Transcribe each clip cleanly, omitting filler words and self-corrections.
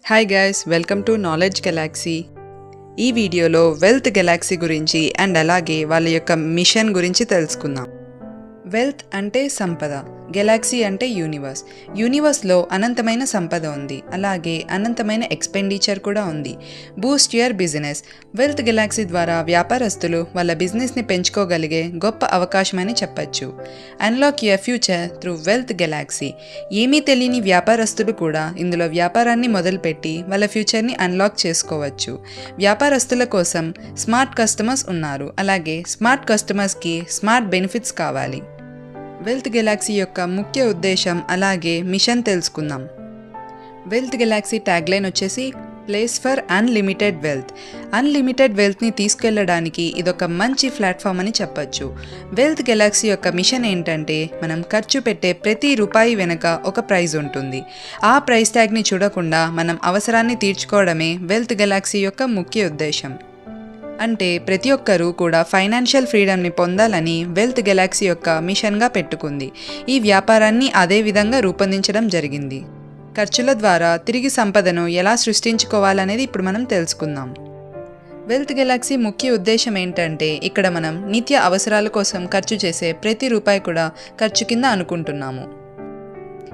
Hi guys, welcome to knowledge Galaxy. ఈ వీడియోలో wealth Galaxy గురించి అండ్ అలాగే వాళ్ళ యొక్క మిషన్ గురించి తెలుసుకుందాం. వెల్త్ అంటే సంపద, గెలాక్సీ అంటే యూనివర్స్. యూనివర్స్లో అనంతమైన సంపద ఉంది, అలాగే అనంతమైన ఎక్స్పెండిచర్ కూడా ఉంది. Boost your business. Wealth Galaxy ద్వారా వ్యాపారస్తులు వాళ్ళ బిజినెస్ని పెంచుకోగలిగే గొప్ప అవకాశం అని చెప్పచ్చు. Unlock your future through wealth Galaxy. ఏమీ తెలియని వ్యాపారస్తులు కూడా ఇందులో వ్యాపారాన్ని మొదలుపెట్టి వాళ్ళ ఫ్యూచర్ని అన్లాక్ చేసుకోవచ్చు. వ్యాపారస్తుల కోసం స్మార్ట్ కస్టమర్స్ ఉన్నారు, అలాగే స్మార్ట్ కస్టమర్స్కి స్మార్ట్ బెనిఫిట్స్ కావాలి. వెల్త్ గెలాక్సీ యొక్క ముఖ్య ఉద్దేశం అలాగే మిషన్ తెలుసుకుందాం. వెల్త్ గెలాక్సీ ట్యాగ్లైన్ వచ్చేసి place for unlimited wealth. Unlimited వెల్త్ని తీసుకెళ్లడానికి ఇదొక మంచి ప్లాట్ఫామ్ అని చెప్పచ్చు. వెల్త్ గెలాక్సీ యొక్క మిషన్ ఏంటంటే, మనం ఖర్చు పెట్టే ప్రతి రూపాయి వెనక ఒక ప్రైజ్ ఉంటుంది. ఆ ప్రైస్ ట్యాగ్ని చూడకుండా మనం అవసరాన్ని తీర్చుకోవడమే వెల్త్ గెలాక్సీ యొక్క ముఖ్య ఉద్దేశం. అంటే ప్రతి ఒక్కరూ కూడా ఫైనాన్షియల్ ఫ్రీడమ్ని పొందాలని వెల్త్ గెలాక్సీ యొక్క మిషన్గా పెట్టుకుంది. ఈ వ్యాపారాన్ని అదే విధంగా రూపొందించడం జరిగింది. ఖర్చుల ద్వారా తిరిగి సంపదను ఎలా సృష్టించుకోవాలనేది ఇప్పుడు మనం తెలుసుకుందాం. వెల్త్ గెలాక్సీ ముఖ్య ఉద్దేశం ఏంటంటే, ఇక్కడ మనం నిత్య అవసరాల కోసం ఖర్చు చేసే ప్రతి రూపాయి కూడా ఖర్చు కింద అనుకుంటున్నాము.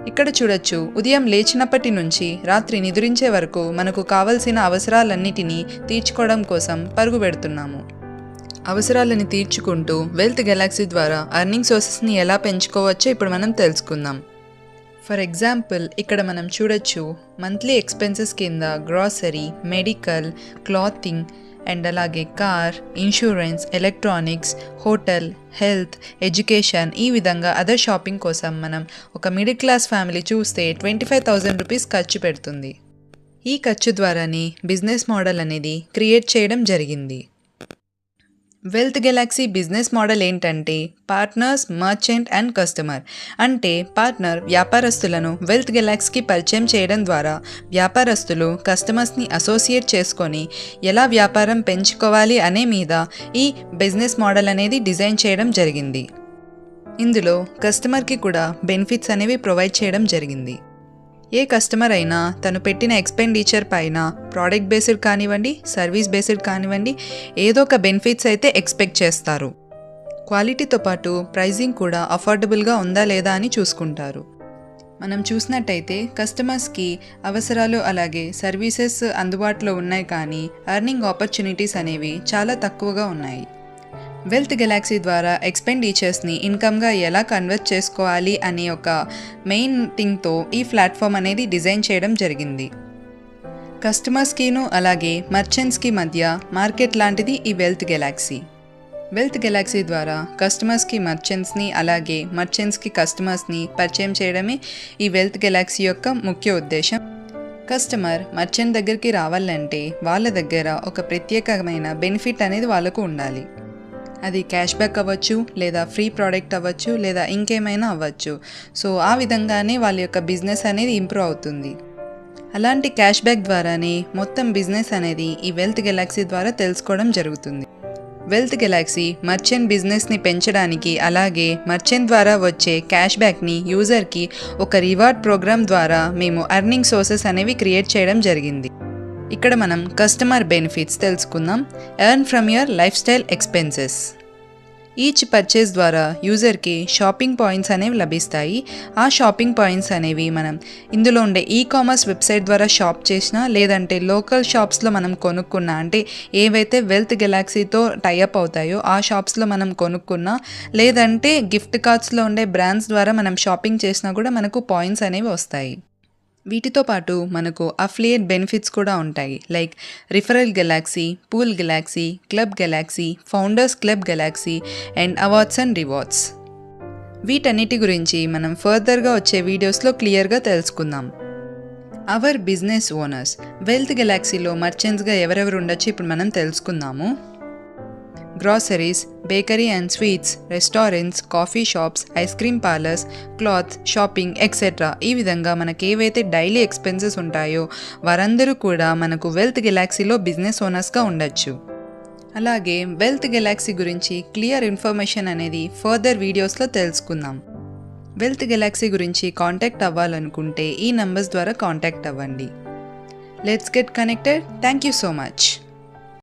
ఇక్కడ చూడొచ్చు, ఉదయం లేచినప్పటి నుంచి రాత్రి నిద్రించే వరకు మనకు కావలసిన అవసరాలన్నిటినీ తీర్చుకోవడం కోసం పరుగు పెడుతున్నాము. అవసరాలని తీర్చుకుంటూ వెల్త్ గెలాక్సీ ద్వారా అర్నింగ్ సోర్సెస్ని ఎలా పెంచుకోవచ్చో ఇప్పుడు మనం తెలుసుకుందాం. ఫర్ ఎగ్జాంపుల్, ఇక్కడ మనం చూడొచ్చు, మంత్లీ ఎక్స్పెన్సెస్ కింద గ్రాసరీ, మెడికల్, క్లాతింగ్ అండ్ అలాగే car, insurance, electronics, hotel, health, education, ఈ విధంగా అదర్ షాపింగ్ కోసం మనం ఒక మిడిల్ క్లాస్ ఫ్యామిలీ చూస్తే 25,000 రూపీస్ ఖర్చు పెడుతుంది. ఈ ఖర్చు ద్వారానే బిజినెస్ మోడల్ అనేది క్రియేట్ చేయడం జరిగింది. వెల్త్ గెలాక్సీ బిజినెస్ మోడల్ ఏంటంటే, పార్ట్నర్స్, మర్చెంట్ అండ్ కస్టమర్. అంటే పార్ట్నర్ వ్యాపారస్తులను వెల్త్ గెలాక్సీకి పరిచయం చేయడం ద్వారా వ్యాపారస్తులు కస్టమర్స్ని అసోసియేట్ చేసుకొని ఎలా వ్యాపారం పెంచుకోవాలి అనే మీద ఈ బిజినెస్ మోడల్ అనేది డిజైన్ చేయడం జరిగింది. ఇందులో కస్టమర్కి కూడా బెనిఫిట్స్ అనేవి ప్రొవైడ్ చేయడం జరిగింది. ఏ కస్టమర్ అయినా తను పెట్టిన ఎక్స్పెండిచర్ పైన ప్రోడక్ట్ బేస్డ్ కానివ్వండి, సర్వీస్ బేస్డ్ కానివ్వండి, ఏదో ఒక బెనిఫిట్స్ అయితే ఎక్స్పెక్ట్ చేస్తారు. క్వాలిటీతో పాటు ప్రైజింగ్ కూడా అఫోర్డబుల్గా ఉందా లేదా అని చూసుకుంటారు. మనం చూసినట్టయితే కస్టమర్స్కి అవసరాలు అలాగే సర్వీసెస్ అందుబాటులో ఉన్నాయి, కానీ ఎర్నింగ్ ఆపర్చునిటీస్ అనేవి చాలా తక్కువగా ఉన్నాయి. వెల్త్ గెలాక్సీ ద్వారా ఎక్స్పెండిచర్స్ని ఇన్కమ్గా ఎలా కన్వర్ట్ చేసుకోవాలి అనే ఒక మెయిన్ థింగ్తో ఈ ప్లాట్ఫామ్ అనేది డిజైన్ చేయడం జరిగింది. కస్టమర్స్కిను అలాగే మర్చెంట్స్కి మధ్య మార్కెట్ లాంటిది ఈ వెల్త్ గెలాక్సీ. వెల్త్ గెలాక్సీ ద్వారా కస్టమర్స్కి మర్చెంట్స్ని అలాగే మర్చెంట్స్కి కస్టమర్స్ని పరిచయం చేయడమే ఈ వెల్త్ గెలాక్సీ యొక్క ముఖ్య ఉద్దేశం. కస్టమర్ మర్చెంట్ దగ్గరికి రావాలంటే వాళ్ళ దగ్గర ఒక ప్రత్యేకమైన బెనిఫిట్ అనేది వాళ్ళకు ఉండాలి. అది క్యాష్ బ్యాక్ అవ్వచ్చు, లేదా ఫ్రీ ప్రోడక్ట్ అవ్వచ్చు, లేదా ఇంకేమైనా అవ్వచ్చు. సో ఆ విధంగానే వాళ్ళ యొక్క బిజినెస్ అనేది ఇంప్రూవ్ అవుతుంది. అలాంటి క్యాష్ బ్యాక్ ద్వారానే మొత్తం బిజినెస్ అనేది ఈ వెల్త్ గెలాక్సీ ద్వారా తెలుసుకోవడం జరుగుతుంది. వెల్త్ గెలాక్సీ మర్చెంట్ బిజినెస్ని పెంచడానికి అలాగే మర్చెంట్ ద్వారా వచ్చే క్యాష్ బ్యాక్ని యూజర్కి ఒక రివార్డ్ ప్రోగ్రామ్ ద్వారా మేము అర్నింగ్ సోర్సెస్ అనేవి క్రియేట్ చేయడం జరిగింది. ఇక్కడ మనం కస్టమర్ బెనిఫిట్స్ తెలుసుకుందాం. Earn from your life style expenses. Each purchase ద్వారా యూజర్కి షాపింగ్ పాయింట్స్ అనేవి లభిస్తాయి. ఆ షాపింగ్ పాయింట్స్ అనేవి మనం ఇందులో ఉండే ఈకామర్స్ వెబ్సైట్ ద్వారా షాప్ చేసినా, లేదంటే లోకల్ షాప్స్లో మనం కొనుక్కున్నా, అంటే ఏవైతే వెల్త్ గెలాక్సీతో టైఅప్ అవుతాయో ఆ షాప్స్లో మనం కొనుక్కున్నా, లేదంటే గిఫ్ట్ కార్డ్స్లో ఉండే బ్రాండ్స్ ద్వారా మనం షాపింగ్ చేసినా కూడా మనకు పాయింట్స్ అనేవి వస్తాయి. వీటితో పాటు మనకు అఫిలియేట్ బెనిఫిట్స్ కూడా ఉంటాయి, like referral Galaxy, pool Galaxy, club Galaxy, founders club Galaxy and awards and rewards. వీటన్నిటి గురించి మనం ఫర్దర్గా వచ్చే వీడియోస్లో క్లియర్గా తెలుసుకుందాం. Our business owners. వెల్త్ గెలాక్సీలో మర్చెంట్స్గా ఎవరెవరు ఉండొచ్చు ఇప్పుడు మనం తెలుసుకుందాము. Groceries, bakery and sweets, restaurants, coffee shops, ice cream parlours, clothes, shopping etcetera. ఈ విధంగా మనకి ఏవైతే డైలీ ఎక్స్పెన్సెస్ ఉంటాయో వారందరూ కూడా మనకు వెల్త్ గెలాక్సీలో బిజినెస్ ఓనర్స్గా ఉండొచ్చు. అలాగే వెల్త్ గెలాక్సీ గురించి క్లియర్ ఇన్ఫర్మేషన్ అనేది ఫర్దర్ వీడియోస్లో తెలుసుకుందాం. వెల్త్ గెలాక్సీ గురించి కాంటాక్ట్ అవ్వాలనుకుంటే ఈ నంబర్స్ ద్వారా కాంటాక్ట్ అవ్వండి. Let's get connected. Thank you so much.